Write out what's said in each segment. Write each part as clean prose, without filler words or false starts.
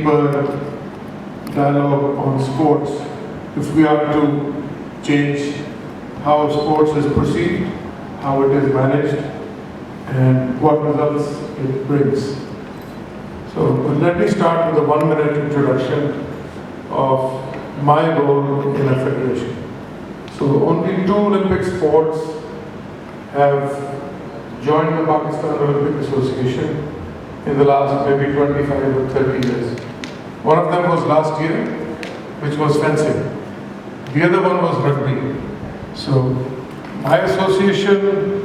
deeper dialogue on sports if we are to change how sports is perceived, how it is managed, and what results it brings. So let me start with a 1-minute introduction of my role in a federation. So only 2 Olympic sports have joined the Pakistan Olympic Association in the last maybe 25 or 30 years. One of them was last year, which was fencing. The other one was rugby. So my association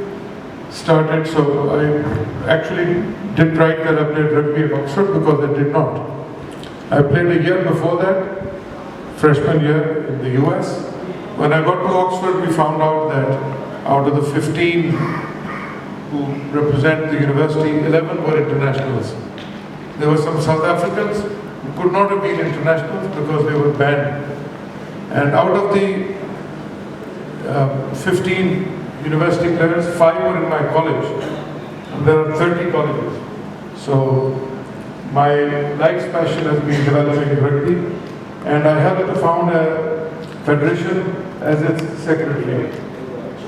started, so I actually didn't write that I played rugby at Oxford because I did not. I played a year before that, freshman year in the US. When I got to Oxford, we found out that out of the 15 who represent the university, 11 were internationals. There were some South Africans who could not have been internationals because they were banned. And out of the 15 university players, 5 were in my college. And there are 30 colleges. So my life's passion has been developing rugby. And I helped to found a federation as its secretary.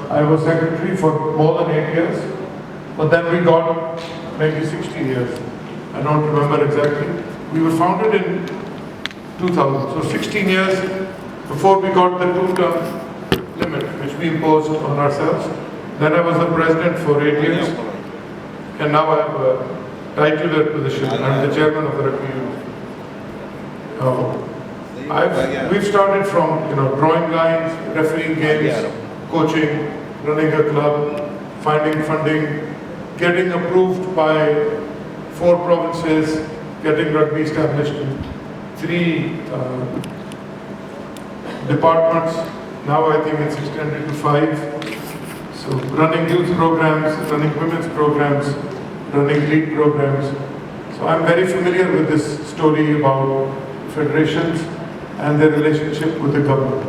I was secretary for more than 8 years. But then we got maybe 60 years. I don't remember exactly. We were founded in 2000. So 16 years before we got the 2-term limit, which we imposed on ourselves. Then I was the president for 8 years. And now I have a titular position. I'm the chairman of the rugby union. We've started from drawing lines, refereeing games, coaching, running a club, finding funding, getting approved by 4 provinces, getting rugby established in 3 departments. Now I think it's extended to 5. So running youth programs, running women's programs, running league programs. So I'm very familiar with this story about federations and their relationship with the government.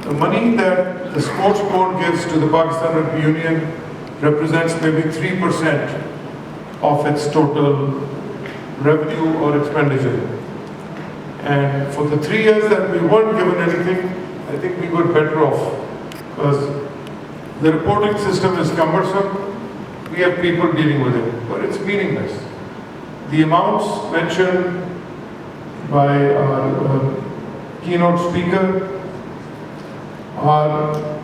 The money that the sports board gives to the Pakistan Rugby Union represents maybe 3% of its total revenue or expenditure. And for the 3 years that we weren't given anything, I think we were better off because the reporting system is cumbersome. We have people dealing with it, but it's meaningless. The amounts mentioned by our keynote speaker are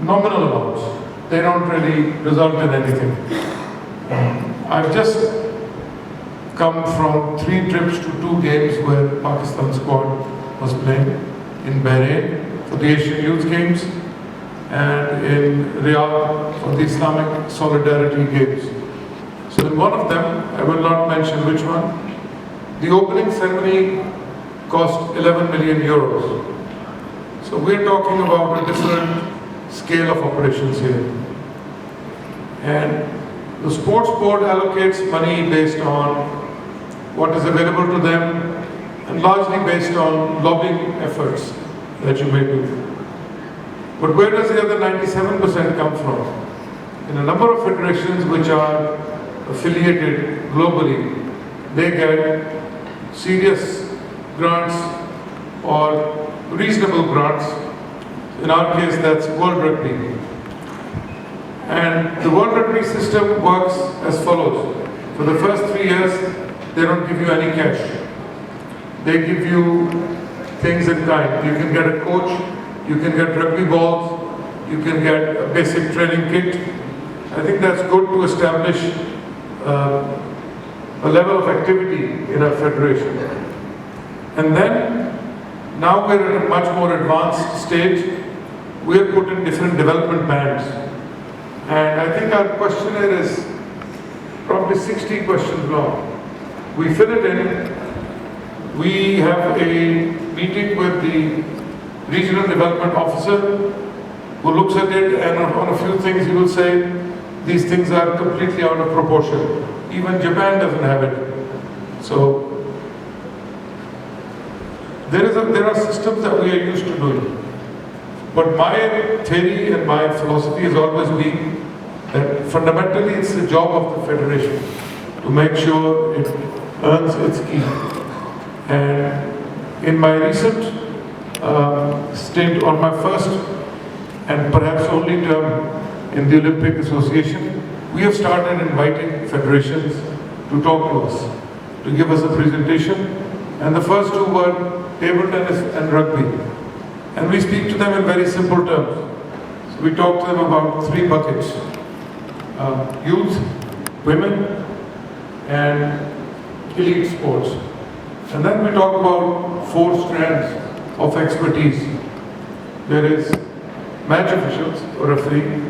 nominal amounts. They don't really result in anything. I've just come from 3 trips to 2 games where Pakistan squad was playing in Bahrain for the Asian Youth Games and in Riyadh for the Islamic Solidarity Games. So in one of them, I will not mention which one, the opening ceremony cost 11 million euros. So we're talking about a different scale of operations here. And the sports board allocates money based on what is available to them and largely based on lobbying efforts that you may do. But where does the other 97% come from? In a number of federations which are affiliated globally, they get serious grants or reasonable grants. In our case, that's World Rugby. And the World Rugby system works as follows. For the first 3 years, they don't give you any cash. They give you things in kind. You can get a coach, you can get rugby balls, you can get a basic training kit. I think that's good to establish a level of activity in a federation. And then, now we're at a much more advanced stage. We're put in different development bands. And I think our questionnaire is probably 60 questions long. We fill it in. We have a meeting with the regional development officer who looks at it, and on a few things he will say, these things are completely out of proportion. Even Japan doesn't have it. So there are systems that we are used to doing. But my theory and my philosophy has always been that fundamentally it's the job of the federation to make sure it earns its keep. And in my recent stint, on my first and perhaps only term in the Olympic Association, we have started inviting federations to talk to us, to give us a presentation. And the first two were table tennis and rugby. And we speak to them in very simple terms. So we talk to them about three buckets: youth, women, and elite sports. And then we talk about four strands of expertise. There is match officials or referee,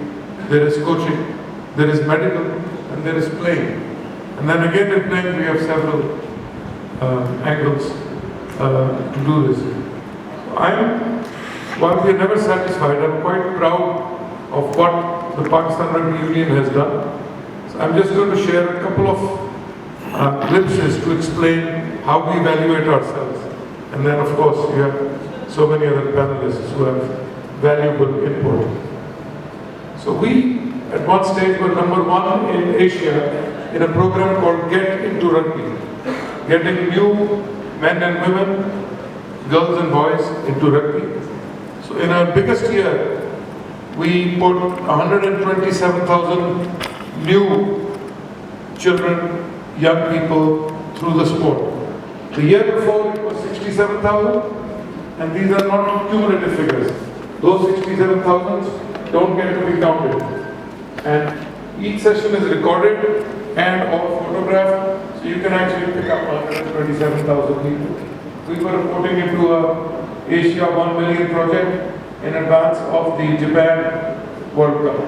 there is coaching, there is medical, and there is playing. And then again in playing we have several angles to do this. While we are never satisfied, I'm quite proud of what the Pakistan Rugby Union has done. So I'm just going to share a couple of glimpses to explain how we evaluate ourselves. And then of course we have so many other panelists who have valuable input. So we at one stage were number one in Asia in a program called Get Into Rugby, getting new men and women, girls and boys into rugby. So in our biggest year, we put 127,000 new children, young people through the sport. The year before it was 67,000, and these are not cumulative figures. Those 67,000 don't get to be counted. And each session is recorded and or photographed, so you can actually pick up 127,000 people. We were reporting into a Asia 1 million project in advance of the Japan World Cup.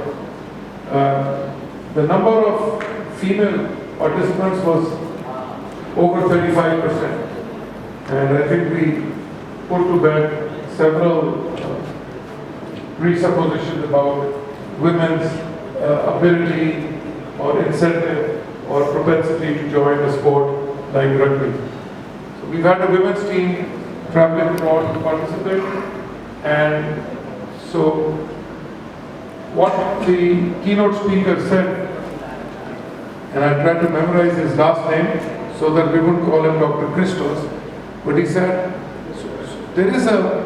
The number of female participants was over 35%. And I think we put to bed several presuppositions about women's ability or incentive or propensity to join a sport like rugby. So we've had a women's team traveling abroad to participate, and so what the keynote speaker said, and I tried to memorize his last name so that we wouldn't call him Dr. Christos, but he said, there is a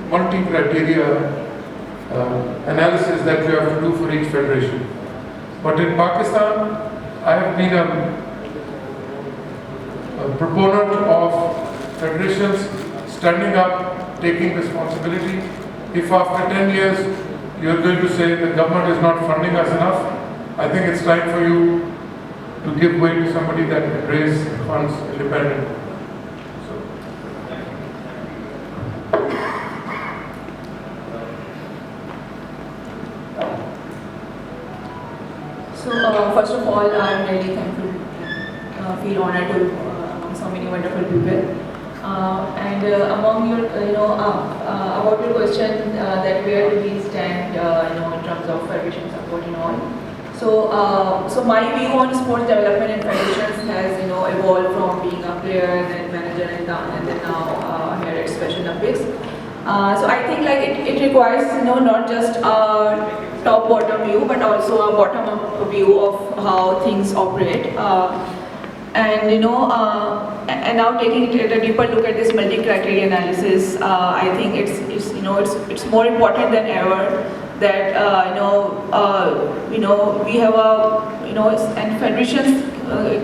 multi-criteria analysis that you have to do for each federation. But in Pakistan, I have been a proponent of federations standing up, taking responsibility. If after 10 years you are going to say the government is not funding us enough, I think it's time for you to give way to somebody that can raise funds independently. So first of all, I'm really thankful, feel honored to among so many wonderful people. And among your, about your question that where do we stand, in terms of federation support and all. So my view on sports development and federations has, evolved from being a player, then manager, and then now here at Special Olympics. So I think like it requires, not just a top-bottom view, but also a bottom-up view of how things operate. And now taking a deeper look at this multi-criteria analysis, I think it's more important than ever that we have and federations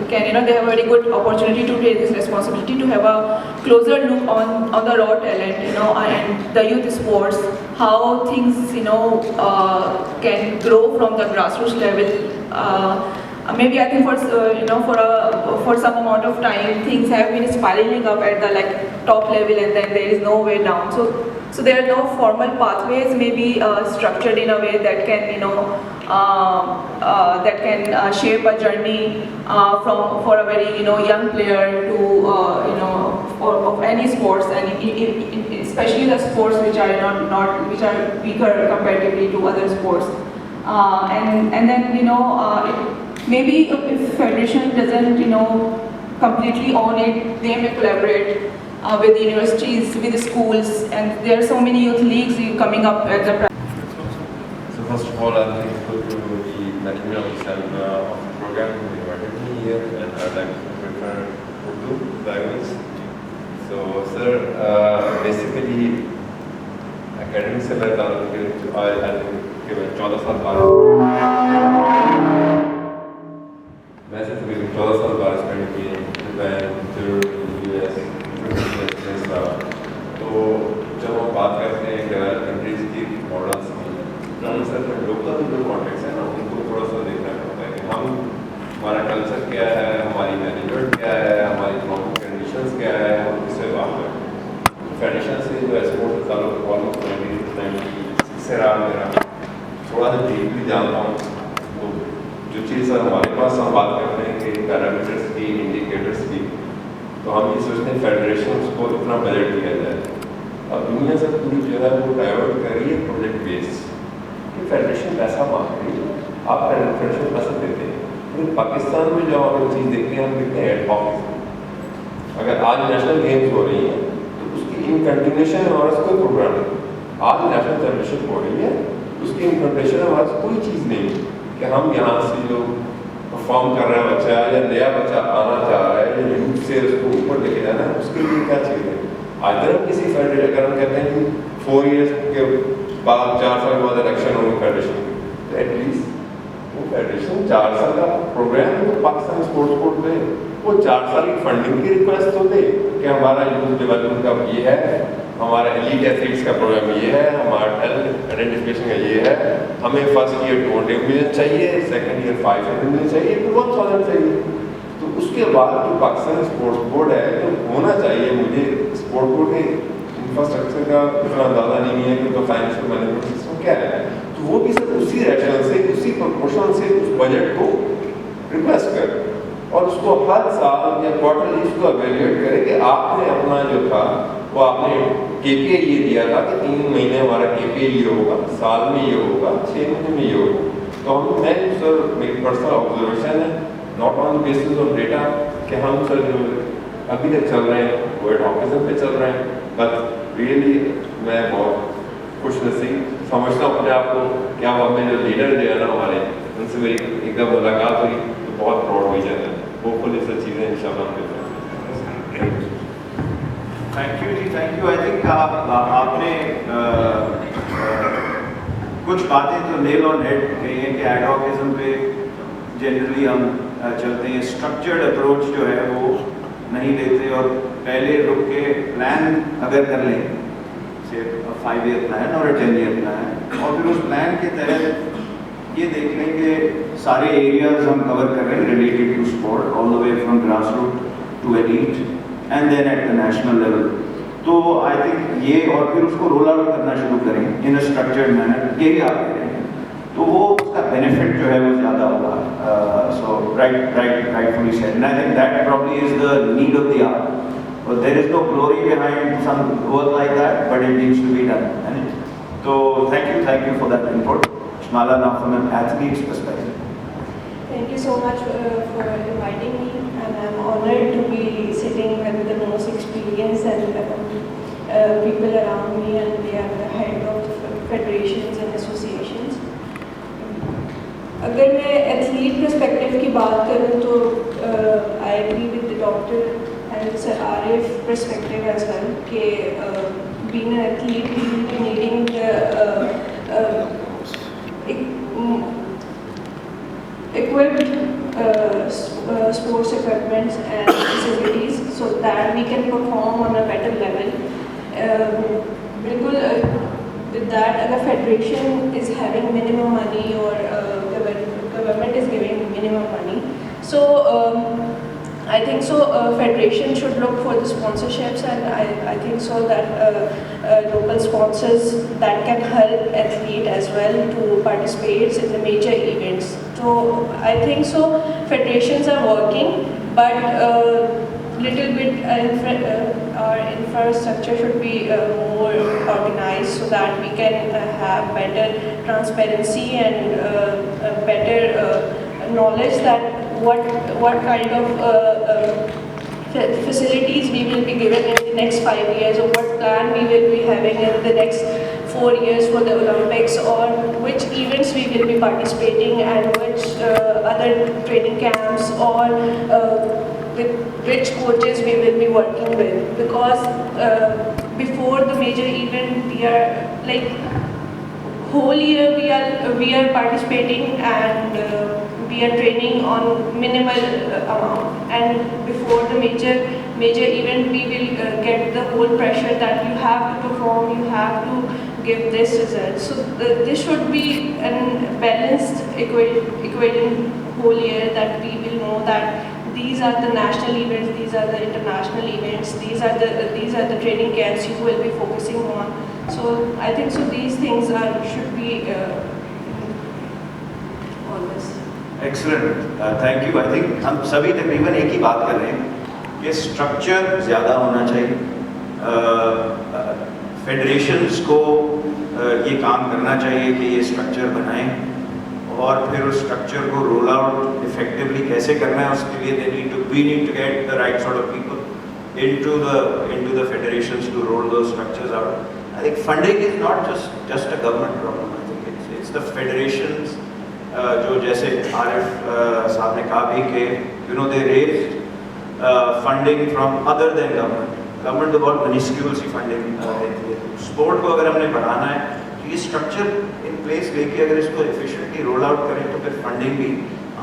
can they have a very good opportunity to take this responsibility to have a closer look on the raw talent and the youth sports, how things can grow from the grassroots level. Maybe I think for some amount of time things have been spiraling up at the top level, and then there is no way down. So there are no formal pathways maybe structured in a way that can shape a journey for a very young player to of any sports, and especially the sports which are which are weaker comparatively to other sports, and then maybe if federation doesn't completely own it, they may collaborate with the universities, with the schools, and there are so many youth leagues coming up at the. So first of all, I'm thankful to the materials and of the program who invited me here, and I'd like to prefer Urdu language. So, sir, basically, academic से मैं ताल्लुक के मैं 14 साल बाद वैसे तो मेरे 14 साल बाद स्पेंड किए जापान, जर्मनी, US, तो जब हम बात करते हैं डेवलप कंट्रीज की मॉडल्स की, तो हम सर लोकल जो कॉन्टेक्स्ट है ना उनको थोड़ा सा देखना पड़ता है कि हम हमारा कल्चर क्या है, हमारी मैनेजमेंट क्या है, हमारी इकोनॉमिक कंडीशंस क्या है, हम किससे बात करें। फेडरेशन से जो एक्सपोर्ट का ताल्लुक ऑलमोस्ट 1996 से रहा मेरा, थोड़ा सा डीपली जानता हूँ। तो जो चीज़ हमारे पास हम बात करते हैं कि पैरामीटर्स की, इंडिकेटर्स की, तो हम ये सोचते हैं फेडरेशन को इतना बजट दिया जाए। अब दुनिया से पूरी जो है वो डाइवर्ट कर रही है प्रोजेक्ट बेस्ड कि फेडरेशन पैसा मांग रही है, आप फेडरेशन पैसा देते हैं। लेकिन पाकिस्तान में जब आप चीज़ देखते हैं हम देखते हैं एड हॉक। अगर आज नेशनल गेम्स हो रही हैं तो उसकी इन कंटिन्यूशन हमारे पास कोई प्रोग्राम नहीं। आज नेशनल चैम्पियनशिप हो रही है, उसकी इन कंटिन्यूशन हमारे पास कोई चीज़ नहीं कि हम यहाँ से जो परफॉर्म कर रहा है बच्चा या नया बच्चा आना चाह रहा है या यूथ से उसको ऊपर लेके जाना है, उसके लिए क्या चाहिए। अगर हम किसी फेडरेशन, अगर हम कहते हैं कि 4 ईयर्स के बाद 4 साल के बाद इलेक्शन होगी फेडरेशन की, तो एटलीस्ट वो फेडरेशन 4 साल का प्रोग्राम तो पाकिस्तान स्पोर्ट्स बोर्ड में वो 4 साल की फंडिंग की रिक्वेस्ट तो दे कि हमारा यूथ डेवलपमेंट का ये है, हमारा एलीट एथलीट्स का प्रोग्राम ये है, हमारा टैलेंट आइडेंटिफिकेशन का ये है, हमें फर्स्ट ईयर 200 मिलियन चाहिए, सेकंड ईयर 500 मिलियन चाहिए, फिर 1000 चाहिए। तो उसके बाद जो पाकिस्तान स्पोर्ट्स बोर्ड है तो होना चाहिए, मुझे स्पोर्ट्स बोर्ड के इंफ्रास्ट्रक्चर का इतना अंदाजा नहीं है कि तो फाइनेंशियल मैनेजमेंट सिस्टम क्या है, तो वो भी सिर्फ उसी रेशनल से, उसी प्रोपोर्शन से उस बजट को रिक्वेस्ट कर और उसको हर साल या क्वार्टरली उसको एवेल्यूएट करे कि आपने अपना जो था वो आपने KPI ये दिया था कि 3 महीने हमारा KPI ये होगा, साल में ये होगा, 6 महीने में ये होगा। तो हम मैं सर मेरी पर्सनल ऑब्जर्वेशन है, not on the basis of data, कि हम सर जो अभी तक चल रहे हैं वो एडवोकेसी पे चल रहे हैं। बट रियली मैं बहुत खुश नसीब समझता हूँ अपने आप को कि हम हमें जो लीडर जो है ना हमारे, उनसे मेरी एकदम मुलाकात हुई तो बहुत प्राउड हुई जाता है। होपफुली सब चीज़ें इंशाल्लाह हम मिलते हैं। Thank you ji, thank you. I think आपने कुछ बातें तो नेल ऑन हेड कही हैं कि एडवोकेज़म पे जनरली हम चलते हैं, स्ट्रक्चर्ड अप्रोच जो है वो नहीं लेते और पहले रुक के प्लान अगर कर लें, से 5 ईयर प्लान और 10 ईयर प्लान, और फिर उस प्लान के तहत ये देख लें कि सारे एरियाज हम कवर कर रहे हैं related to sport, all the way from grass root to elite and then at the national level. तो आई थिंक ये, और फिर उसको रोल आउट करना शुरू करें इन अ स्ट्रक्चर्ड मैनर, यही आप कह रहे हैं, तो वो उसका बेनिफिट जो है वो ज़्यादा होगा। सो rightfully said, and I think that probably is the need of the hour. But there is no glory behind some work like that, but it needs to be done. So thank you for that input. Shmala, now from an athlete's perspective. Thank you so much for inviting me, and I'm honored to be sitting with the most experienced and people around me, and they are the head of federations and associations. अगर मैं athlete perspective की बात करूँ तो I agree with the doctor and sir Arif perspective as well कि being an athlete we will be needing equipped sports equipments and facilities so that we can perform on a better level. बिल्कुल with that, अगर federation is having minimum money or government is giving minimum money, so I think so federation should look for the sponsorships, and I think so that local sponsors that can help athlete as well to participate in the major events. So I think so federations are working, but little bit our infrastructure should be more organized so that we can have better transparency and better knowledge that what kind of facilities we will be given in the next 5 years, or what plan we will be having in the next 4 years for the Olympics, or which events we will be participating and which other training camps or with which coaches we will be working with, because before the major event we are like whole year we are participating and we are training on minimal amount, and before the major event we will get the whole pressure that you have to perform, you have to give this result. So this should be a balanced equating whole year, that we will know that these are the national events, these are the international events, these are the training camps you will be focusing on. So I think so these things should be on this. Excellent, thank you. I think हम सभी तकरीबन एक ही बात कर रहे हैं कि structure ज़्यादा होना चाहिए. फेडरेशंस को ये काम करना चाहिए कि ये स्ट्रक्चर बनाएं, और फिर उस स्ट्रक्चर को रोल आउट इफेक्टिवली कैसे करना है उसके लिए we need to get the right sort of people into the federations to roll those structures out. I think funding is not just a government problem. I think it's the federations जो जैसे आरिफ साहब ने कहा भी कि they raised funding from other than government. Government तो बहुत minuscule सी funding देती है. स्पोर्ट को अगर हमने बढ़ाना है तो ये स्ट्रक्चर इन प्लेस लेके अगर इसको एफिशिएंटली रोल आउट करें तो फिर फंडिंग भी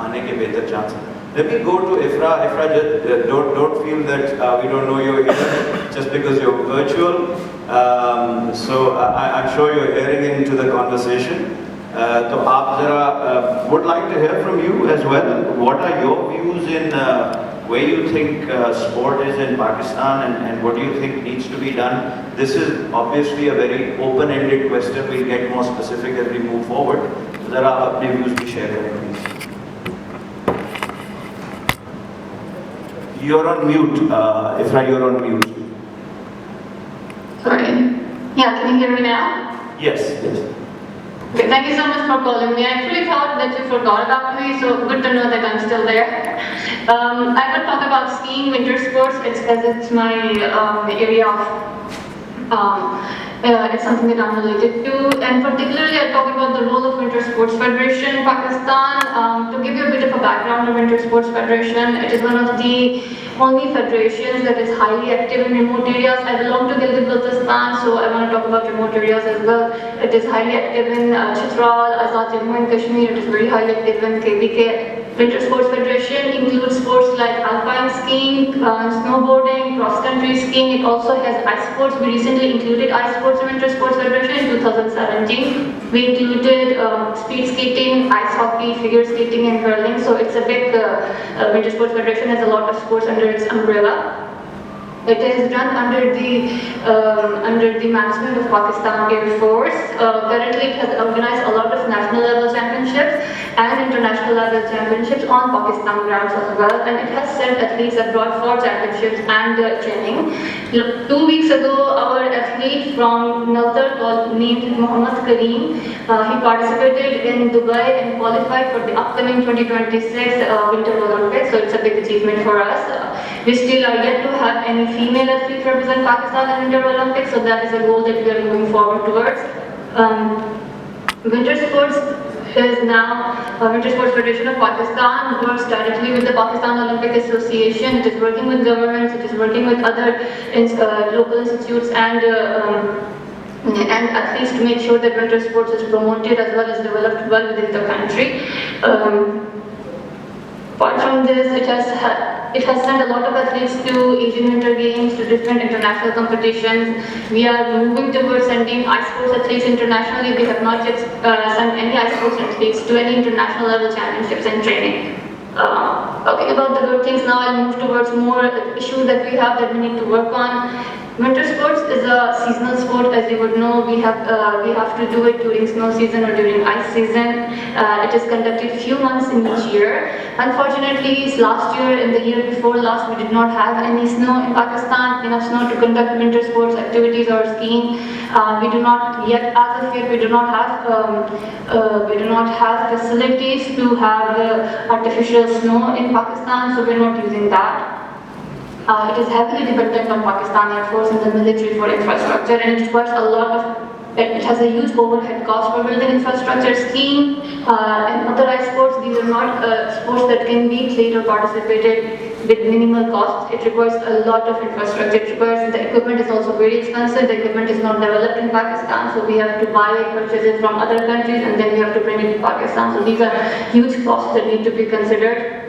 आने के बेहतर चांस है. Let me go to Ifra. Ifra, just don't feel that we don't know you're here just because you're virtual. So I'm sure you're hearing into the conversation. So aap zara would like to hear from you as well. What are your views in where you think sport is in Pakistan, and what do you think needs to be done? This is obviously a very open-ended question. We'll get more specific as we move forward. So zara aap apne views bhi share kare please. You're on mute, Ifra, you're on mute. Sorry. Yeah, can you hear me now? Yes. Okay, thank you so much for calling me. I actually thought that you forgot about me, so good to know that I'm still there. I will talk about skiing, winter sports, it's my area of it's something that I'm related to, and particularly I'll talk about the role of Winter Sports Federation in Pakistan. To give you a bit of a background of Winter Sports Federation, it is one of the only federations that is highly active in remote areas. I belong to Gilgit-Baltistan, so I want to talk about remote areas as well. It is highly active in Chitral, Azad Jammu and Kashmir. It is very highly active in KBK. Winter Sports Federation includes sports like alpine skiing, snowboarding, cross-country skiing. It also has ice sports. We recently included ice sports in Winter Sports Federation in 2017. We included speed skating, ice hockey, figure skating and hurling. So it's a big, Winter Sports Federation has a lot of sports under its umbrella. It is run under the management of Pakistan Air Force. Currently, it has organized a lot of national level championships and international level championships on Pakistan grounds as well. And it has sent athletes abroad for championships and training. 2 weeks ago, our athlete from Naltar named Muhammad Kareem, he participated in Dubai and qualified for the upcoming 2026 Winter Olympics. So it's a big achievement for us. We still are yet to have any female athletes represent Pakistan in Winter Olympics, so that is a goal that we are moving forward towards. Winter sports is now Winter Sports Federation of Pakistan works directly with the Pakistan Olympic Association. It is working with governments, it is working with other local institutes and athletes to make sure that winter sports is promoted as well as developed well within the country. Apart from this, it has sent a lot of athletes to Asian Winter Games, to different international competitions. We are moving towards sending ice sports athletes internationally. We have not yet sent any ice sports athletes to any international level championships and training. Talking about the good things now, I'll move towards more issues that we have that we need to work on. Winter sports is a seasonal sport, as you would know. We have to do it during snow season or during ice season. It is conducted few months in each year. Unfortunately, last year and the year before last, we did not have any snow in Pakistan, enough snow to conduct winter sports activities or skiing. We do not yet, as of yet, we do not have facilities to have artificial snow in Pakistan, so we're not using that. It is heavily dependent on Pakistan Air Force and the military for infrastructure, and it requires a lot of. It has a huge overhead cost for building infrastructure. Skiing and other ice sports, these are not sports that can be played or participated with minimal cost. It requires a lot of infrastructure. It requires, the equipment is also very expensive. The equipment is not developed in Pakistan, so we have to buy it, purchase it from other countries, and then we have to bring it to Pakistan. So these are huge costs that need to be considered.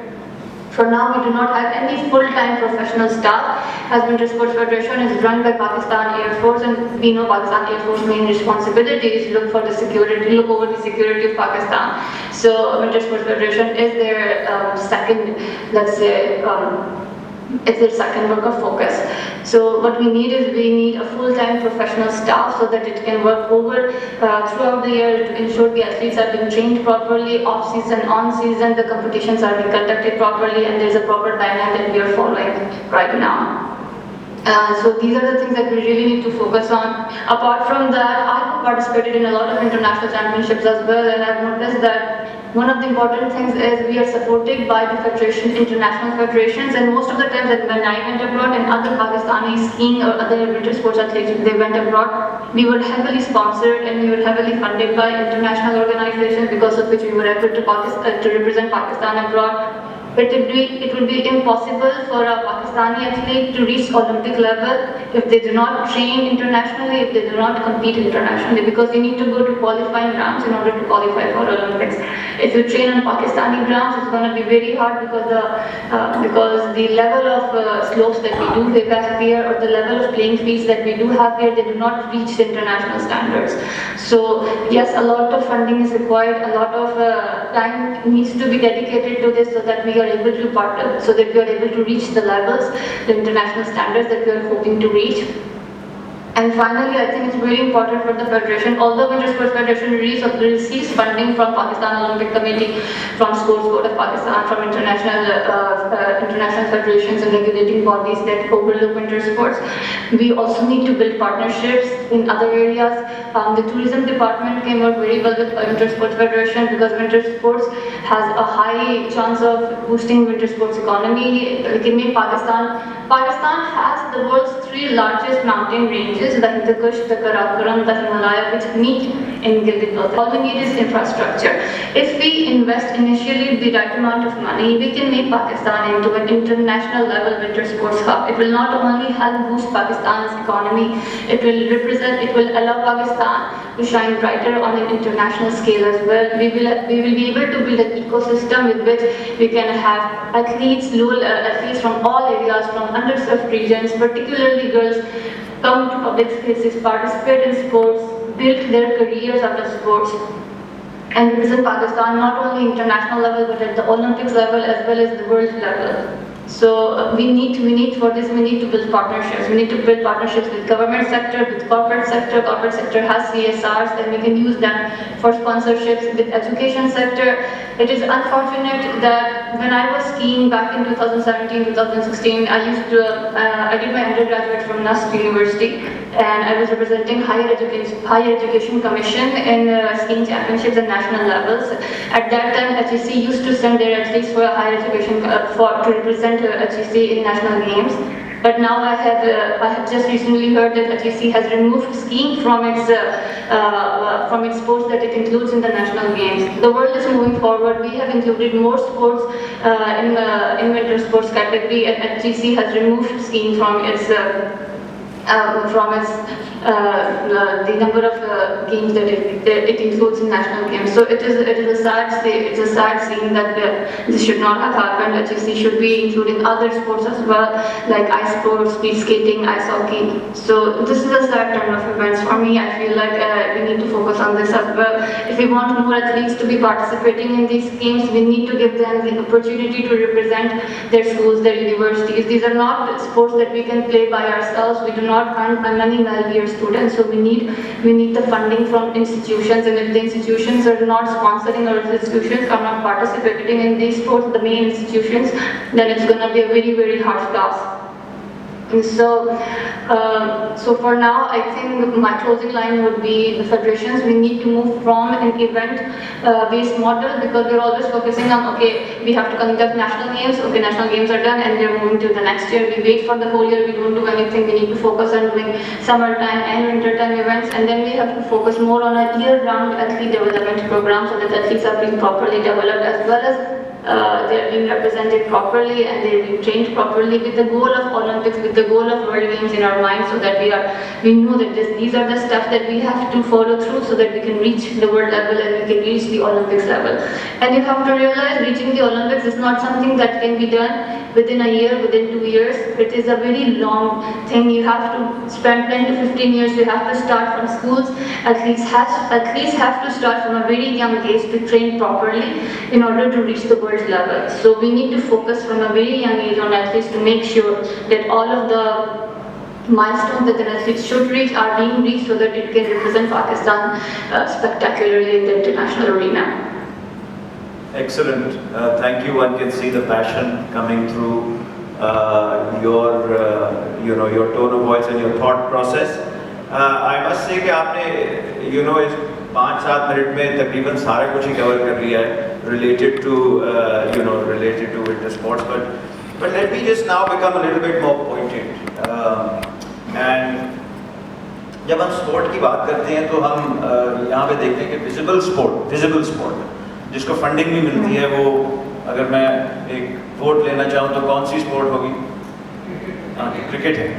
For now, we do not have any full-time professional staff, as Winter Sports Federation is run by Pakistan Air Force, and we know Pakistan Air Force main responsibility is look over the security of Pakistan. So Winter Sports Federation is their second, let's say, it's their second work of focus. So what we need is we need a full-time professional staff so that it can work over throughout the year to ensure the athletes are being trained properly, off-season, on-season, the competitions are being conducted properly, and there's a proper timeline that we are following right now. So these are the things that we really need to focus on. Apart from that, I participated in a lot of international championships as well, and I've noticed that one of the important things is we are supported by the federation, international federations, and most of the times that when I went abroad and other Pakistani skiing or other winter sports athletes, they went abroad, we were heavily sponsored and we were heavily funded by international organizations, because of which we were able to represent Pakistan abroad. It would be impossible for a Pakistani athlete to reach Olympic level if they do not train internationally, if they do not compete internationally, because you need to go to qualifying rounds in order to qualify for Olympics. If you train on Pakistani grounds, it's going to be very hard because the level of slopes that we do have here, or the level of playing fields that we do have here, they do not reach the international standards. So yes, a lot of funding is required, a lot of time needs to be dedicated to this so that we are able to reach the levels, the international standards that we are hoping to reach. And finally, I think it's very important for the federation, although Winter Sports Federation receives funding from Pakistan Olympic Committee, from Sports Board of Pakistan, from international federations and regulating bodies that overlook winter sports. We also need to build partnerships in other areas. The tourism department can work very well with Winter Sports Federation, because winter sports has a high chance of boosting winter sports economy. Pakistan has the world's 3 largest mountain ranges, the Hindu Kush, the Karakoram, the Himalaya, which meet in Gilgit. All we need is infrastructure. If we invest initially the right amount of money, we can make Pakistan into an international level winter sports hub. It will not only help boost Pakistan's economy, it will allow Pakistan to shine brighter on an international scale as well. We will be able to build an ecosystem with which we can have athletes from all areas, from underserved regions, particularly girls, come to public spaces, participate in sports, build their careers out of sports, and represent Pakistan not only international level but at the Olympics level as well as the world level. So we need to build partnerships. We need to build partnerships with government sector, with corporate sector. Corporate sector has CSRs, and we can use them for sponsorships. With education sector, it is unfortunate that when I was skiing back in 2017, 2016, I did my undergraduate from NUST University, and I was representing Higher Education Commission in skiing championships and national levels. At that time, HEC used to send their athletes for a higher education to represent HEC in national games. But now I have just recently heard that HEC has removed skiing from its sports that it includes in the national games. The world is moving forward. We have included more sports in winter sports category, and HEC has removed skiing from the number of games that it includes in national games. So it is a sad scene that this should not have happened. HEC should be including other sports as well, like ice sports, speed skating, ice hockey. So this is a sad turn of events for me. I feel like we need to focus on this as well. If we want more athletes to be participating in these games, we need to give them the opportunity to represent their schools, their universities. These are not sports that we can play by ourselves. We do not earn money while we are students, so we need the funding from institutions, and if the institutions are not sponsoring or institutions are not participating in these sports, the main institutions, then it's going to be a very, very hard task. And so for now, I think my closing line would be the federations. We need to move from an event-based model, because we're always focusing on, okay, we have to conduct national games. Okay, national games are done, and we're moving to the next year. We wait for the whole year. We don't do anything. We need to focus on doing summertime and wintertime events, and then we have to focus more on a year-round athlete development program, so that athletes are being properly developed, as well as they are being represented properly and they are being trained properly with the goal of Olympics, with the goal of World Games in our minds, so that we know that these are the steps that we have to follow through so that we can reach the world level and we can reach the Olympics level. And you have to realize reaching the Olympics is not something that can be done within a year, within 2 years. It is a very long thing. You have to spend 10 to 15 years. You have to start from schools. Athletes have to start from a very young age to train properly in order to reach the world level. So we need to focus from a very young age on athletes to make sure that all of the milestones that an athlete should reach are being reached so that it can represent Pakistan spectacularly in the international arena. Excellent. Thank you. One can see the passion coming through your tone of voice and your thought process. I must say कि आपने इस 5-7 minute में तकरीबन सारा कुछ ही cover कर लिया है related to winter sports. But let me just now become a little bit more pointed. And जब हम स्पोर्ट की बात करते हैं तो हम यहाँ पे देखते हैं कि विजिबल स्पोर्ट जिसको फंडिंग भी मिलती है, वो अगर मैं एक वोट लेना चाहूँ तो कौन सी स्पोर्ट होगी? क्रिकेट है।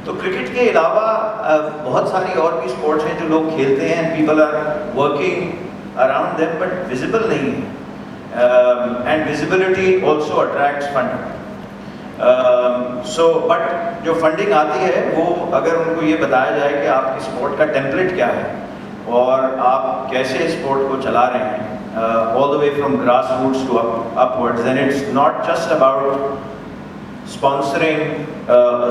तो क्रिकेट के अलावा बहुत सारी और भी स्पोर्ट्स हैं जो लोग खेलते हैं, people are working around them but visible नहीं है, and visibility also attracts funding. But जो फंडिंग आती है वो अगर उनको ये बताया जाए कि आपकी स्पोर्ट का टेम्पलेट क्या है और आप कैसे स्पोर्ट को चला रहे हैं, all the way from grassroots to upwards, then it's not just about sponsoring a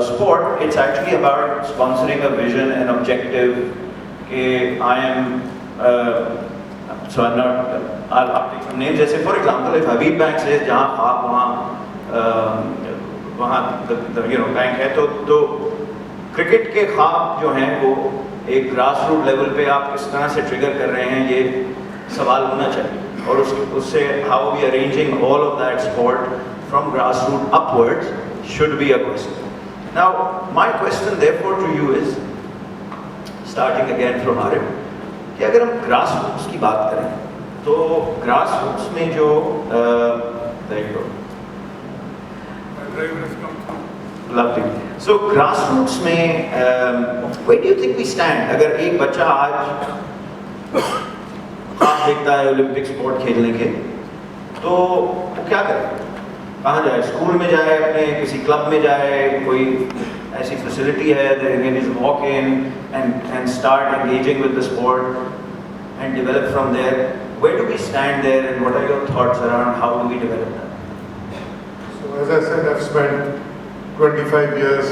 sport, it's actually about sponsoring a vision, an objective. I'll take some names. जैसे for example, if Habib Bank says जहाँ आप वहाँ bank है, तो cricket के ख्वाब जो हैं वो एक ग्रास रूट लेवल पे आप किस तरह से ट्रिगर कर रहे हैं, ये सवाल होना चाहिए। और उससे how we arranging all of that sport from grass root upwards should be a question. Now my question therefore to you is, starting again from Arif, कि अगर हम ग्रास रूट्स की बात करें तो ग्रास रूट्स में जो lovely. So grassroots में where do you think we stand? अगर एक बच्चा आज देखता है ओलंपिक स्पोर्ट खेलने के, तो वो क्या करे? कहाँ जाए? स्कूल में जाए, अपने किसी क्लब में जाए, कोई ऐसी फैसिलिटी है that he can just walk in and start engaging with the sport and develop from there? Where do we stand there, and what are your thoughts around how do we develop that? So as I said, I've spent 25 years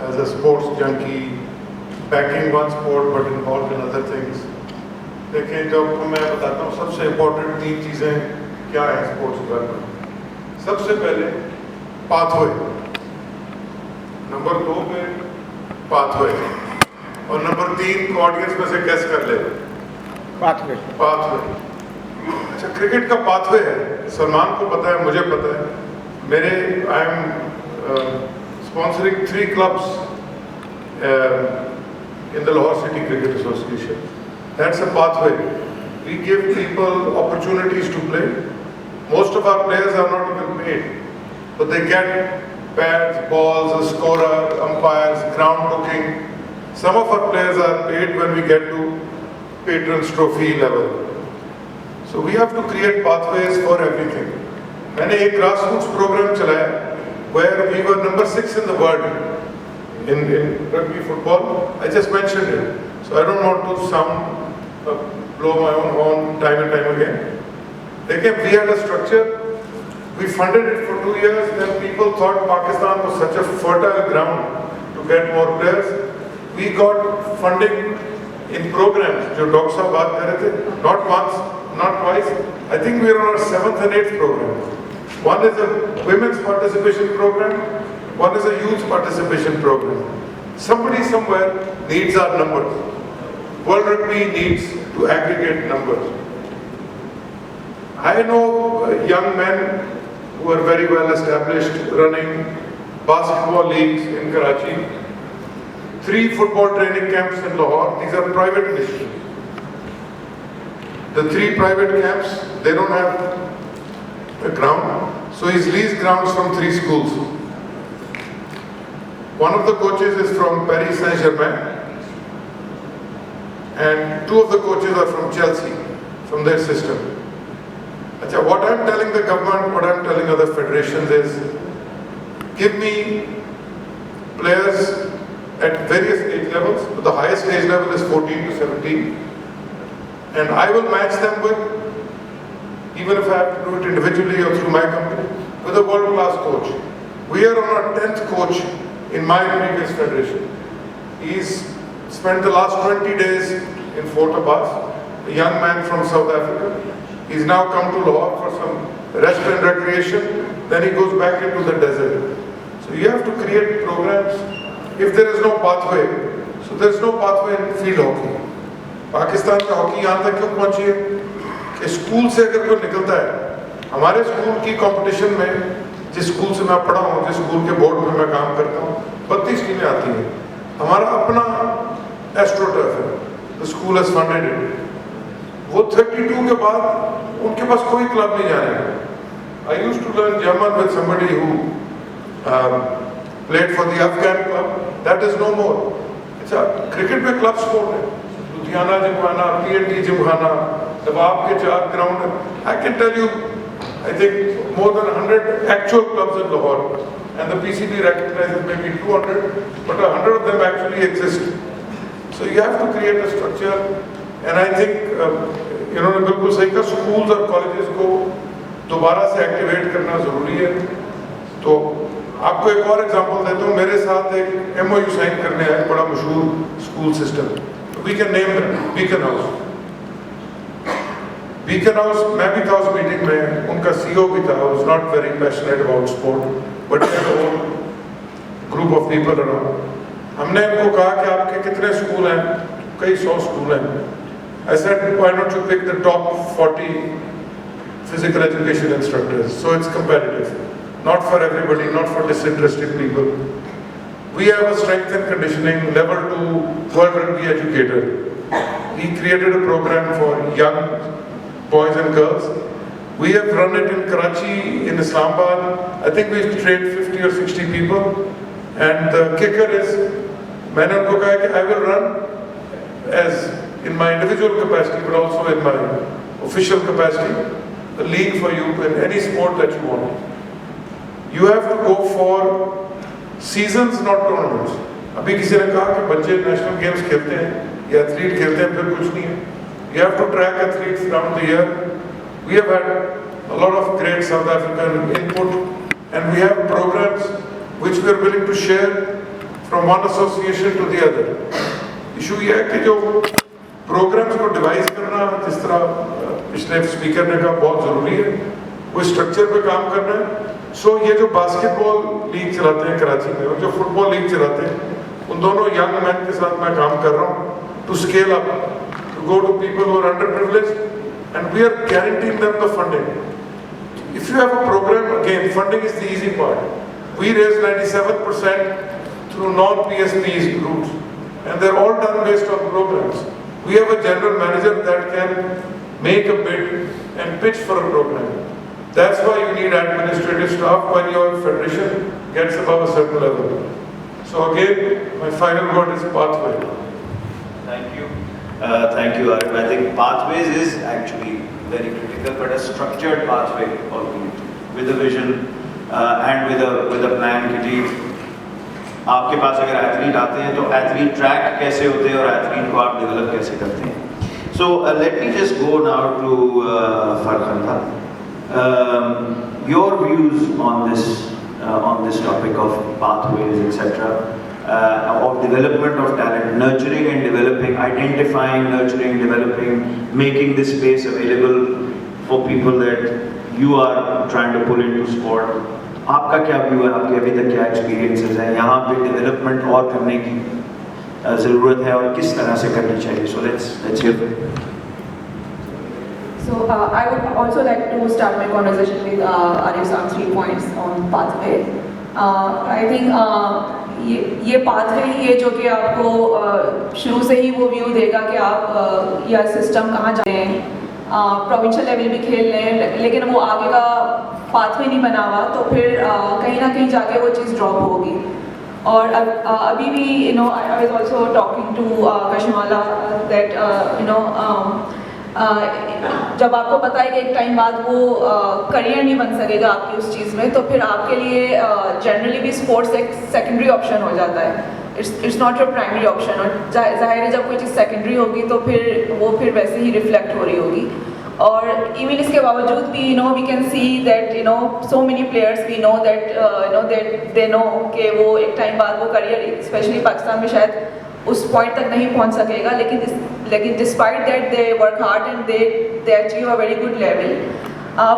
as a sports junkie, backing one sport but involved in other things. देखिए, जब मैं बताता हूँ सबसे important 3 चीज़ें क्या है sports development. सबसे पहले पाथवे, नंबर 2 पे पाथवे, और नंबर 3 को ऑडियंस में से गेस कर ले। पाथवे। अच्छा, क्रिकेट का पाथवे है, सलमान को पता है, मुझे पता है। मेरे I am sponsoring 3 clubs in the Lahore City Cricket Association. That's a pathway. We give people opportunities to play. Most of our players are not even paid, but they get pads, balls, a scorer, umpires, ground booking. Some of our players are paid when we get to Patrons Trophy level. So we have to create pathways for everything. मैंने एक grassroots program चलाया where we were number 6 in the world in rugby football. I just mentioned it, so I don't want to blow my own horn time and time again. We had a structure, we funded it for 2 years, then people thought Pakistan was such a fertile ground to get more players. We got funding in programs, जो doctor साहब बात कर रहे थे, not once, not twice. I think we are on our 7th and 8th program. One is a women's participation program, one is a youth participation program. Somebody somewhere needs our numbers. World Rugby needs to aggregate numbers. I know young men who are very well established running basketball leagues in Karachi, 3 football training camps in Lahore. These are private initiatives. The 3 private camps, they don't have the ground. So he's leased grounds from 3 schools. One of the coaches is from Paris Saint-Germain, and 2 of the coaches are from Chelsea, from their system. Achha, what I'm telling the government, what I'm telling other federations is, give me players at various age levels. The highest age level is 14 to 17, and I will match them with, even if I have to do it individually or through my company, with a world-class coach. We are on our 10th coach in my previous federation. He's spent the last 20 days in Fort Abbas, a young man from South Africa. He's now come to Lahore for some rest and recreation, then he goes back into the desert. So you have to create programs. If there is no pathway, so there is no pathway in field hockey. Pakistan का hockey यहाँ तक क्यों पहुँची है कि school से अगर कोई निकलता है, हमारे स्कूल की कंपटीशन में, जिस स्कूल से मैं पढ़ा हूँ, जिस स्कूल के बोर्ड में मैं काम करता हूँ, 32 टीमें आती हैं. हमारा अपना एस्ट्रोटर्फ है, the school has funded it. वो 32 के बाद उनके पास कोई क्लब नहीं जाने. I used to learn German with somebody who played for the Afghan club. That is no more. अच्छा, क्रिकेट में क्लब स्पोर्ट है. लुधियाना जिमखाना, PNT जिमखाना, दबाव के 4 ground. I can tell you, I think more than 100 actual clubs in Lahore, and the PCB recognizes maybe 200, but 100 of them actually exist. So you have to create a structure, and I think बिल्कुल सही का, schools और colleges को दोबारा से activate करना जरूरी है. तो आपको एक और एग्जांपल देता हूँ. मेरे साथ एक MOU साइन करने आया बड़ा मशहूर school system. We can name them, Beacon House. Beacon House, मैं भी था उस मीटिंग में, उनका CEO भी था. I was not very passionate about sport, but he had a whole group of people around. हमने इनको कहा कि आपके कितने स्कूल हैं? कई 100 स्कूल हैं. I said, why don't you pick the top 40 physical education instructors? So it's competitive, not for everybody, not for disinterested people. We have a strength and conditioning level 2 world rugby educator. He created a program for young boys and girls. We have run it in Karachi, in Islamabad. I think we've trained 50 or 60 people. And the kicker is, मैंने उनको कहा कि I will run as in my individual capacity, but also in my official capacity, the league for you in any sport that you want. You have to go for seasons, not tournaments. अभी किसी ने कहा कि बच्चे national games खेलते हैं या athlete खेलते हैं, फिर कुछ नहीं है. You have to track athletes around the year. We have had a lot of great South African input, and we have programs which we are willing to share from one association to the other. Issue ये है कि जो programs को devise करना, जिस तरह पिछले speaker ने कहा, बहुत ज़रूरी है. वो स्ट्रक्चर पे काम करना है. So ये जो बास्केटबॉल लीग चलाते हैं कराची में और जो फुटबॉल लीग चलाते हैं, उन दोनों यंग मैन के साथ मैं काम कर रहा हूँ to scale up, to go to people who are underprivileged, and we are guaranteeing them the funding. If you have a program, again, funding is the easy part. We raise 97% through non-PSPs routes, and they're all done based on programs. We have a general manager that can make a bid and pitch for a program. That's why you need administrative staff when your federation gets above a certain level. So again, my final word is pathway. Thank you. Thank you, Arif. I think pathways is actually very critical, but a structured pathway with a vision and with a plan कि जी आपके पास अगर athlete आते हैं तो athlete track कैसे होते हैं और एथलीट को आप डेवलप कैसे करते हैं. So let me just go now to Farhanda. Your views on this topic of pathways, etc., of development of talent, nurturing and developing, identifying, nurturing, developing, making this space available for people that you are trying to pull into sport. आपका क्या view है, आपके अभी तक क्या experiences हैं, यहाँ पे डेवलपमेंट और करने की ज़रूरत है और किस तरह से करनी चाहिए. So let's hear it. So I would also like to start my conversation with Arif's 3 points on pathway. I think ये pathway ही है जो कि आपको शुरू से ही वो व्यू देगा कि आप यह सिस्टम कहाँ जा रहे हैं. प्रोविंशियल लेवल भी खेल रहे हैं, लेकिन वो आगे का पाथवे नहीं बना हुआ तो फिर कहीं ना कहीं जाके वो चीज़ ड्रॉप होगी। और अभी भी I was also talking to Kashmala that जब आपको पता है कि एक टाइम बाद वो करियर नहीं बन सकेगा आपकी उस चीज़ में, तो फिर आपके लिए जनरली भी स्पोर्ट्स एक सेकेंडरी ऑप्शन हो जाता है, it's not your primary option. और जाहिर है जब कोई चीज़ सेकेंडरी होगी तो फिर वैसे ही रिफ्लेक्ट हो रही होगी। और इवन इसके बावजूद भी we can see that so many players we know that they know कि वो एक टाइम बाद वो करियर स्पेशली पाकिस्तान में शायद उस पॉइंट तक नहीं पहुंच सकेगा, लेकिन despite that they work hard and they achieve a very good level.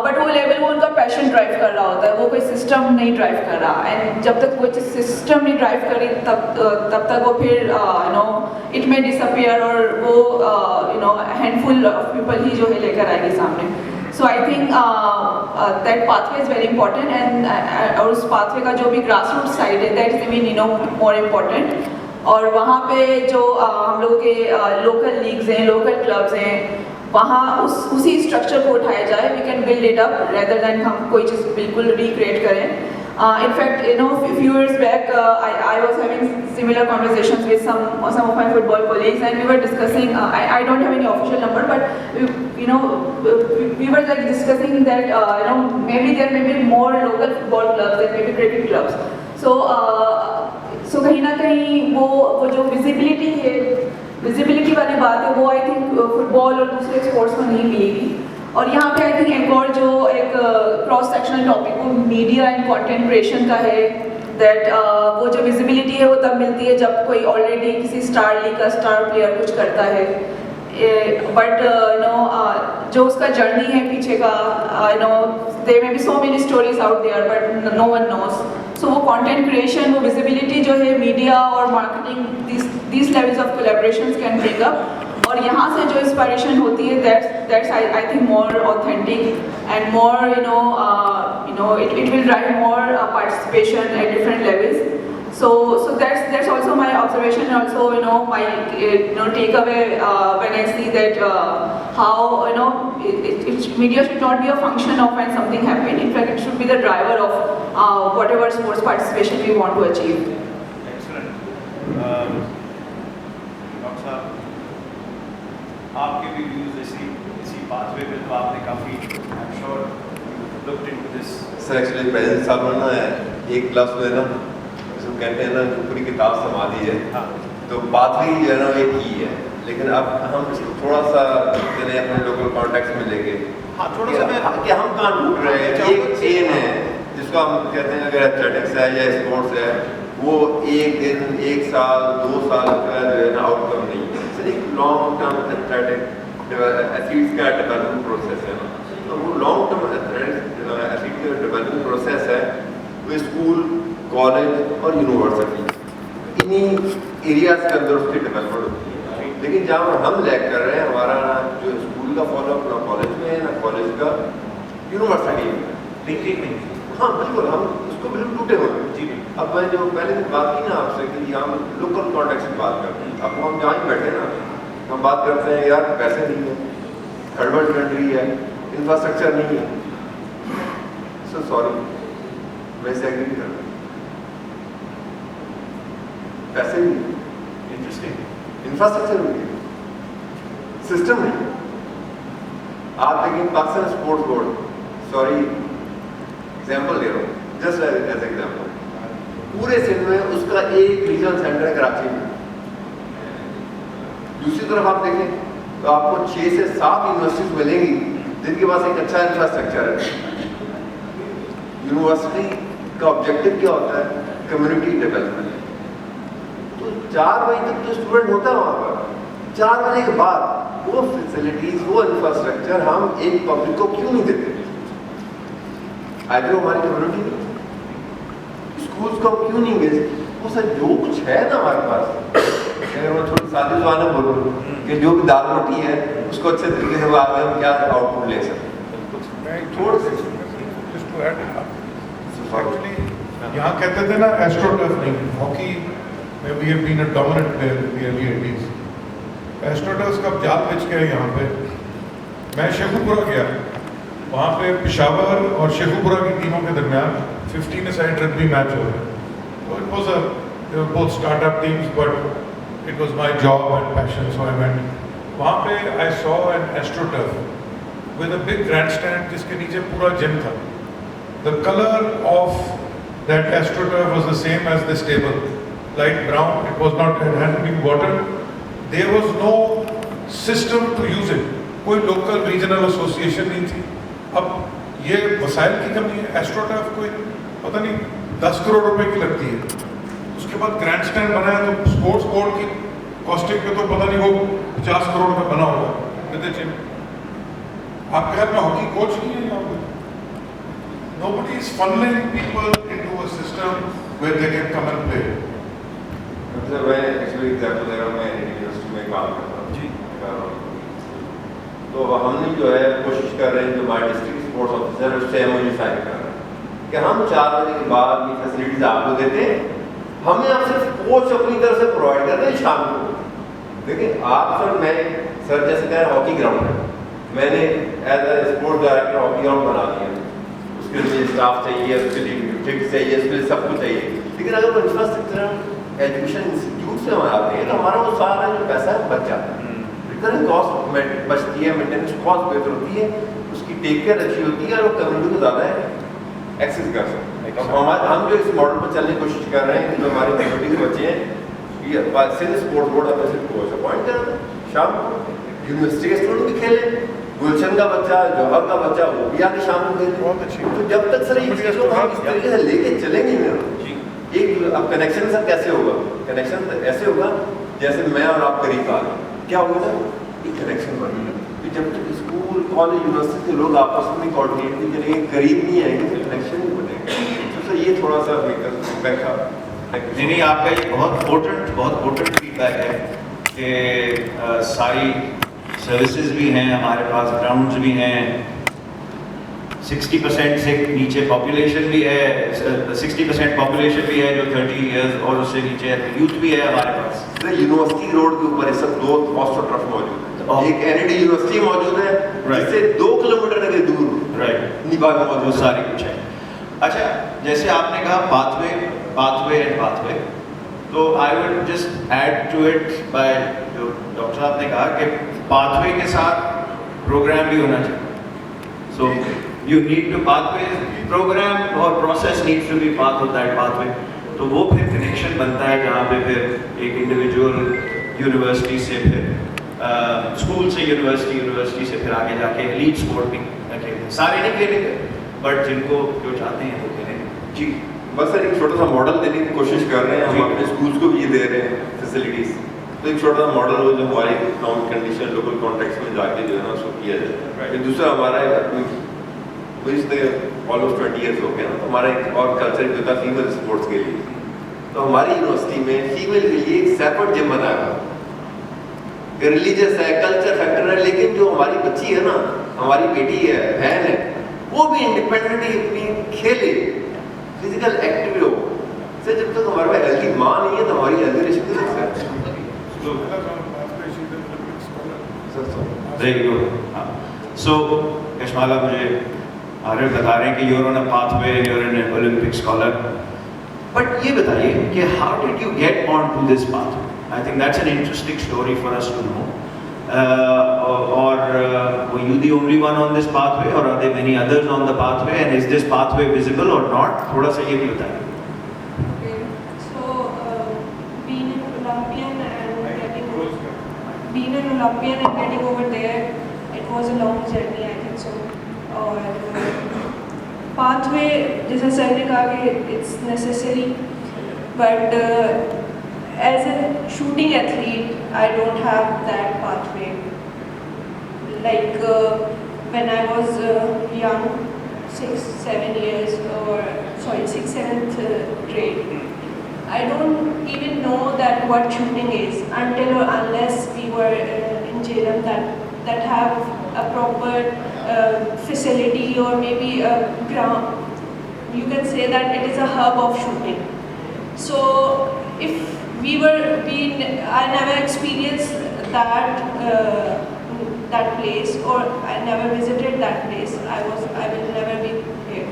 But वो लेवल वो उनका पैशन ड्राइव कर रहा होता है, वो कोई सिस्टम नहीं ड्राइव कर रहा। एंड जब तक वो सिस्टम नहीं ड्राइव करी तब तक वो फिर इट में डिसअपियर और वो हैंडफुल ऑफ पीपल ही जो है लेकर आएगी सामने। So I think that pathway is very important and और उस पाथवे का जो भी ग्रास रूट साइड है that is mean more important. और वहाँ पे जो हम लोगों के लोकल लीग्स हैं, लोकल क्लब्स हैं, वहाँ उसी स्ट्रक्चर को उठाया जाए। We can build it up rather than हम कोई चीज़ बिल्कुल रिक्रिएट करें। In fact few years back I was having similar conversations with some of my football colleagues, and we were discussing I don't have any official number, but we were like discussing that maybe there may be more local football clubs and maybe cricket clubs. So कहीं ना कहीं वो जो visibility वाली बात है वो I think football और दूसरे स्पोर्ट्स को नहीं मिलेगी। और यहाँ पे आई थिंक एक और जो एक क्रॉस सेक्शनल टॉपिक वो मीडिया एंड कंटेंट क्रिएशन का है, दैट वो जो विजिबिलिटी है वो तब मिलती है जब कोई ऑलरेडी किसी स्टार लीग का स्टार प्लेयर कुछ करता है। बट जो उसका जर्नी है पीछे का there may be so many stories out there but no one knows. So वो कंटेंट क्रिएशन, वो विजिबिलिटी जो है मीडिया और marketing, these levels of collaborations can bring up। और यहाँ से जो इंस्पायरेशन होती है that's I think more authentic and more it will drive more participation at different levels। So that's also my observation and also my takeaway when I see that how media should not be a function of when something happened. In fact, it should be the driver of whatever sports participation we want to achieve. Excellent. Doctor साहब, आपके भी views इसी pathway पे तो आपने काफ़ी I am sure looked into this. Sir actually present साहब ने ना एक क्लास में ना इसको कहते हैं ना जो पूरी किताब समा दी है। हाँ। तो पाथवे जो है ना एक ही है, लेकिन अब हम इसको थोड़ा सा अपने लोकल कॉन्टेक्स्ट में लेके थोड़ा सा कि हम कहाँ ढूंढ रहे हैं। एक चेन है जिसको हम कहते हैं, अगर एथलेटिक्स है या स्पोर्ट्स है, वो एक दिन, एक साल, 2 साल का जो है ना आउटकम नहीं है। सर एक लॉन्ग टर्म एथलीट्स का डेवलपमेंट प्रोसेस है ना, तो वो लॉन्ग टर्म एथलीट का डेवलपमेंट प्रोसेस है वो स्कूल, कॉलेज और यूनिवर्सिटी इन्हीं एरियाज के अंदर उसकी डेवलपमेंट होती है। लेकिन जहाँ हम लैग कर रहे हैं, हमारा जो स्कूल का फॉलोअप ना कॉलेज में है ना कॉलेज का यूनिवर्सिटी में लिंकिंग नहीं। हाँ बिल्कुल, हम उसको बिल्कुल टूटे हुए हैं। जी अब मैं जो पहले दिन बात की ना आपसे कि हम लोकल कॉन्टेक्स्ट में बात करते हैं, अब हम जहाँ ही बैठे ना हम बात करते हैं यार पैसे नहीं है, थर्ड वर्ल्ड कंट्री है, इंफ्रास्ट्रक्चर नहीं है। सो सॉरी, वैसे एग्री नहीं करता, पैसे नहीं है, इंटरेस्टिंग इंफ्रास्ट्रक्चर नहीं है, सिस्टम नहीं। आप देखिए Pakistan sports board, sorry example दे रहा हूँ, जस्ट एज एग्जाम्पल, पूरे सिंध में उसका एक रीजनल सेंटर है कराची में। दूसरी तरफ आप देखें तो आपको 6 से 7 यूनिवर्सिटीज मिलेंगी जिनके पास एक अच्छा इंफ्रास्ट्रक्चर है। यूनिवर्सिटी का ऑब्जेक्टिव क्या होता है? Community development. तो 4 बजे तक तो स्टूडेंट होता है वहाँ पर, 4 बजे के बाद वो फैसिलिटीज, वो इंफ्रास्ट्रक्चर हम एक पब्लिक को क्यों नहीं देते? आज जो हमारी कम्युनिटी में स्कूल्स को क्यों नहीं मिले? वो सर जो कुछ है ना हमारे पास, अगर मैं थोड़ी सादी ज़ुबान में बोलूँ कि जो भी दाल रोटी है उसको अच्छे तरीके से आगे हम क्या आउटपुट ले सकते हैं। थोड़ा सा यहाँ कहते थे ना एस्ट्रोटर्फ नहीं, हॉकी में we have been a dominant player in the early 80s। Astroturf का जाल पिच के यहाँ पे मैं शेखुपुरा गया वहाँ पे पेशावर और शेखुपुरा की टीमों के दरमियान 15-a-side रग्बी मैच हो रहा है. So it was they were both startup teams, but it was my job and passion, so I went. वहाँ पे I saw an AstroTurf with a big grandstand जिसके नीचे पूरा जिम था. The color of that AstroTurf was the same as this table, light brown. It was not, it hadn't been watered. There was no system to use it. कोई local regional association नहीं थी. अब ये वसाइल की कमी है. AstroTurf कोई पता नहीं 10 करोड़ रुपए की लगती है. उसके बाद ग्रैंड स्टैंड बनाया तो स्पोर्ट्स बोर्ड की कॉस्टिंग पे तो पता नहीं वो 50 करोड़ का बना होगा. आपके हाथ में हॉकी कोच नहीं है यहाँ पे. Nobody is funneling people into a system where they can come and play. मैं एक्चुअली एग्जाम्पल दे रहा हूँ. मैं यूनिवर्सिटी में काम करता हूँ जी. तो हमने जो है कोशिश कर रहे हैं, जो हमारे डिस्ट्रिक्ट स्पोर्ट्स ऑफिसर है उससे MOU साइन कर रहे हैं कि हम 4 बजे के बाद ये फैसिलिटीज आपको देते हैं. हमें आप सिर्फ कोच अपनी तरफ से प्रोवाइड कर रहे हैं शाम को. देखिए आप सर, मैं सर जैसे कह रहे हैं हॉकी ग्राउंड है, मैंने as a sports director hockey ground बना दिया. उसके लिए स्टाफ चाहिए, उसके लिए फिक्स चाहिए, उसके लिए सब कुछ चाहिए. लेकिन अगर वो इंफ्रास्ट्रक्चर एजुकेशन इंस्टीट्यूट से हम आते हैं तो हमारा वो सारा जो पैसा है बच जाता है. रिकरिंग कॉस्ट बचती है, मेंटेनेंस कॉस्ट बेहतर होती है, उसकी टेक केयर अच्छी होती है और वो कम्युनिटी को ज़्यादा एक्सेस कर सकते हैं. हम जो इस मॉडल पर चलने की कोशिश कर रहे हैं कि जो हमारे कम्युनिटी के बच्चे हैं, ये सिर्फ स्पोर्ट्स बोर्ड अपने सिर्फ कोच अपॉइंट कर रहे हैं. शाम को यूनिवर्सिटी के स्टूडेंट भी खेले, गुलशन का बच्चा, जौहर का बच्चा, वो भी आके शाम को खेले. बहुत अच्छी. तो जब तक सर ये चीज़ों को हम इस तरीके से लेके चलेंगे ना, एक अब कनेक्शन सर कैसे होगा? कनेक्शन ऐसे होगा जैसे मैं और आप करीब आ गए. क्या होगा सर? एक कनेक्शन बनेगा. तो जब तक स्कूल, कॉलेज, यूनिवर्सिटी के लोग आपस में कोऑर्डिनेट नहीं करेंगे, करीब नहीं आएंगे, तो कनेक्शन नहीं बनेगा. तो सर ये थोड़ा सा फीडबैक था. नहीं, आपका ये बहुत पोर्टेंट फीडबैक है कि सारी सर्विसेज भी हैं हमारे पास, ग्राउंड्स भी हैं, 60% से नीचे पॉपुलेशन भी है, 60% पॉपुलेशन भी है जो 30 इयर्स और उससे नीचे है, यूथ भी है हमारे पास. यूनिवर्सिटी रोड के ऊपर सब 2 ऑस्ट्रो ट्रफ मौजूद है. एक NID यूनिवर्सिटी मौजूद है जिससे 2 किलोमीटर के दूर निबाग मौजूद, सारी कुछ है. अच्छा, जैसे आपने कहा पाथवे, तो I would just add to it by जो डॉक्टर साहब ने कहा कि पाथवे के साथ प्रोग्राम भी होना चाहिए. सो you need to pathway program or process needs to be part of that pathway. तो वो फिर कनेक्शन बनता है जहाँ पे फिर एक इंडिविजुअल यूनिवर्सिटी से फिर स्कूल से यूनिवर्सिटी से फिर आगे जाके लीड स्पोर्ट भी खेलेंगे. सारे नहीं खेलेंगे बट जिनको जो चाहते हैं वो खेलेंगे. जी, बस सर एक छोटा सा मॉडल देने की कोशिश कर रहे हैं. हम अपने स्कूल्स को भी ये दे रहे हैं फैसिलिटीज. तो एक छोटा सा मॉडल हो जो हमारी इकोनॉमिक कंडीशन, लोकल कॉन्टेक्स्ट में जाके जो है ना उसको किया जाए. दूसरा हमारा ऑलमोस्ट 20 ईयर्स हो गया ना, तो हमारा एक और कल्चर जो था फीमेल स्पोर्ट्स के लिए, तो हमारी यूनिवर्सिटी में फीमेल के लिए एक सेपरेट जिम बनाया हुआ. रिलीजियस है, कल्चर फैक्टर है, लेकिन जो हमारी बच्ची है ना, हमारी बेटी है, बहन है, वो भी इंडिपेंडेंटली अपनी खेले, फिजिकल एक्टिव हो. सर जब तक हमारे पास हेल्थी माँ नहीं है तो हमारी हेल्थी रिश्ते नहीं सकते. Very good. सो कश्माला मुझे आर्य बता रहे हैं कि you're on a pathway, you're an Olympic scholar. But ये बताइए कि how did you get onto this pathway? I think that's an interesting story for us to know. Were you the only one on this pathway, or are there many others on the pathway? And is this pathway visible or not? थोड़ा सा ये भी बताइए. Okay, so being an Olympian and getting over there, it was a long journey, I think so. और pathway, जैसा sir ने कहा कि it's necessary, but as a shooting athlete, I don't have that pathway. Like when I was young, 6-7 years, or sorry, 6th-7th grade, I don't even know that what shooting is until or unless we were in Jhelum that have a proper facility, or maybe a ground. You can say that it is a hub of shooting. So if I never experienced that that place, or I never visited that place, I will never be here.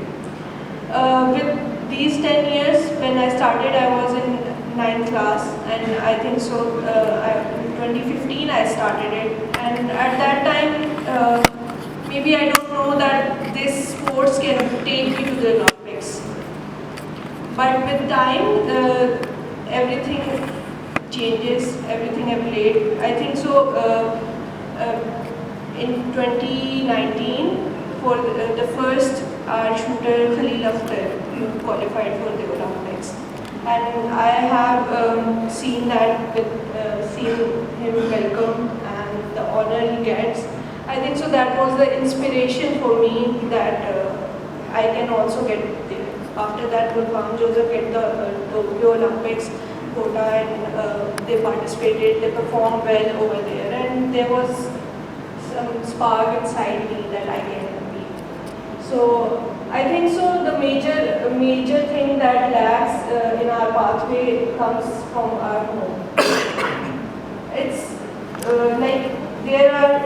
With these 10 years, when I started, I was in 9th class, and I think so. In 2015, I started it, and at that time, maybe I don't know that this sports can take you to the Olympics. But with time, everything changes, everything evolved. I think so. In 2019, for the first shooter Khalil Akhtar qualified for the Olympics, and I have seen that seen him welcome and the honor he gets. I think so. That was the inspiration for me that I can also get there. After that, Gurbaam Joseph get the Tokyo Olympics quota, and they participated, they performed well over there, and there was some spark inside me that I can be. So I think so. The major thing that lacks in our pathway comes from our home. It's like there are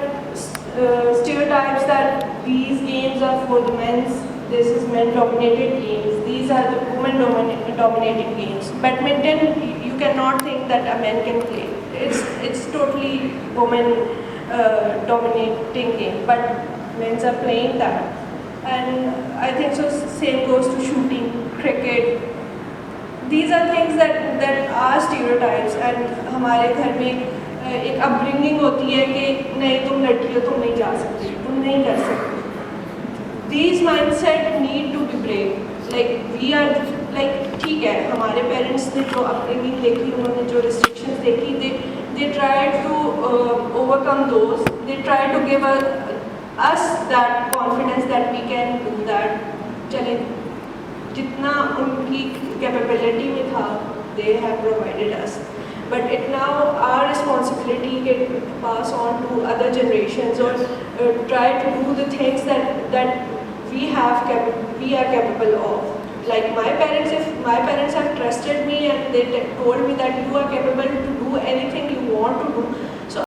stereotypes that these games are for the men's. This is men-dominated games. These are the women-dominated games. Badminton, you cannot think that a man can play. It's totally women-dominating game, but men are playing that. And I think so. Same goes to shooting, cricket. These are things that are stereotypes, and हमारे घर में एक upbringing होती है कि नहीं तुम लड़की हो, तुम नहीं जा सकती, तुम नहीं कर सकती. These mindset need to be break. Like we are like ठीक है, हमारे parents ने जो upbringing देखी, उन्होंने जो restrictions देखी, they try to overcome those. They try to give us that confidence that we can do that. चले जितना उनकी capability में था, they have provided us. But it now our responsibility to pass on to other generations, or try to do the things that we are capable of. Like my parents, if my parents have trusted me and they told me that you are capable to do anything you want to do,